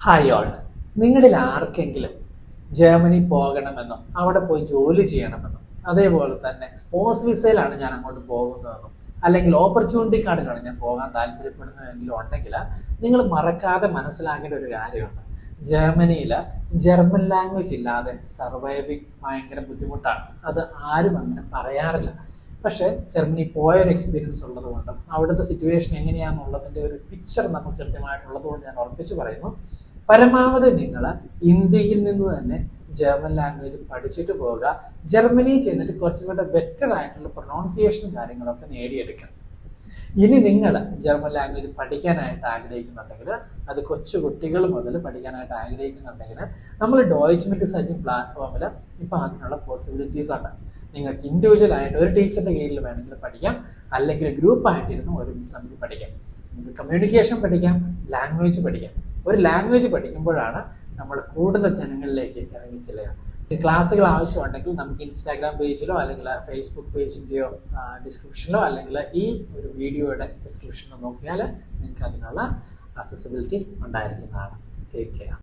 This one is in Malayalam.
ഹായ് ഓൾ, നിങ്ങളിൽ ആർക്കെങ്കിലും ജർമ്മനി പോകണമെന്നും അവിടെ പോയി ജോലി ചെയ്യണമെന്നും അതേപോലെ തന്നെ സ്പോർട്സ് വിസയിലാണ് ഞാൻ അങ്ങോട്ട് പോകുന്നതെന്നും അല്ലെങ്കിൽ ഓപ്പർച്യൂണിറ്റി കാർഡിലാണ് ഞാൻ പോകാൻ താല്പര്യപ്പെടുന്നതെങ്കിലും ഉണ്ടെങ്കിൽ നിങ്ങൾ മറക്കാതെ മനസ്സിലാക്കേണ്ട ഒരു കാര്യമുണ്ട്. ജർമ്മനിയിൽ ജർമ്മൻ ലാംഗ്വേജ് ഇല്ലാതെ സർവൈവിങ് ഭയങ്കര ബുദ്ധിമുട്ടാണ്. അത് ആരും അങ്ങനെ പറയാറില്ല. പക്ഷേ ജർമ്മനി പോയൊരു എക്സ്പീരിയൻസ് ഉള്ളത് കൊണ്ടും അവിടുത്തെ സിറ്റുവേഷൻ എങ്ങനെയാണെന്നുള്ളതിൻ്റെ ഒരു പിക്ചർ നമുക്ക് കൃത്യമായിട്ടുള്ളത് കൊണ്ട് ഞാൻ ഉറപ്പിച്ച് പറയുന്നു, പരമാവധി നിങ്ങൾ ഇന്ത്യയിൽ നിന്ന് തന്നെ ജർമ്മൻ ലാംഗ്വേജ് പഠിച്ചിട്ട് പോവുക. ജർമ്മനി ചെന്നിട്ട് കുറച്ചും കൂടെ ബെറ്റർ ആയിട്ടുള്ള പ്രൊനൗൺസിയേഷൻ കാര്യങ്ങളൊക്കെ നേടിയെടുക്കുക. ഇനി നിങ്ങൾ ജർമ്മൻ ലാംഗ്വേജ് പഠിക്കാനായിട്ട് ആഗ്രഹിക്കുന്നുണ്ടെങ്കിൽ, അത് കൊച്ചു കുട്ടികൾ മുതൽ പഠിക്കാനായിട്ട് ആഗ്രഹിക്കുന്നുണ്ടെങ്കിൽ, നമ്മൾ ഡോയ്ച്ച് മിറ്റ് സച്ചിൻ പ്ലാറ്റ്ഫോമിൽ ഇപ്പോൾ അതിനുള്ള പോസിബിലിറ്റീസ് ഉണ്ട്. നിങ്ങൾക്ക് ഇൻഡിവിജ്വൽ ആയിട്ട് ഒരു ടീച്ചറിന്റെ കീഴിൽ വേണമെങ്കിൽ പഠിക്കാം, അല്ലെങ്കിൽ ഗ്രൂപ്പായിട്ടിരുന്ന് ഒരുമിച്ച് നമുക്ക് പഠിക്കാം. നമുക്ക് കമ്മ്യൂണിക്കേഷൻ പഠിക്കാം, ലാംഗ്വേജ് പഠിക്കാം. ഒരു ലാംഗ്വേജ് പഠിക്കുമ്പോഴാണ് നമ്മൾ കൂടുതൽ ജനങ്ങളിലേക്ക് ഇറങ്ങി ചെല്ലുക. ക്ലാസ്സുകൾ ആവശ്യമുണ്ടെങ്കിൽ നമുക്ക് ഇൻസ്റ്റാഗ്രാം പേജിലോ അല്ലെങ്കിൽ ഫേസ്ബുക്ക് പേജിൻ്റെയോ ഡിസ്ക്രിപ്ഷനിലോ അല്ലെങ്കിൽ ഈ ഒരു വീഡിയോയുടെ ഡിസ്ക്രിപ്ഷനിലോ നോക്കിയാൽ നിങ്ങൾക്ക് അതിനുള്ള അക്സസിബിലിറ്റി ഉണ്ടായിരിക്കുന്നതാണ്. Take care.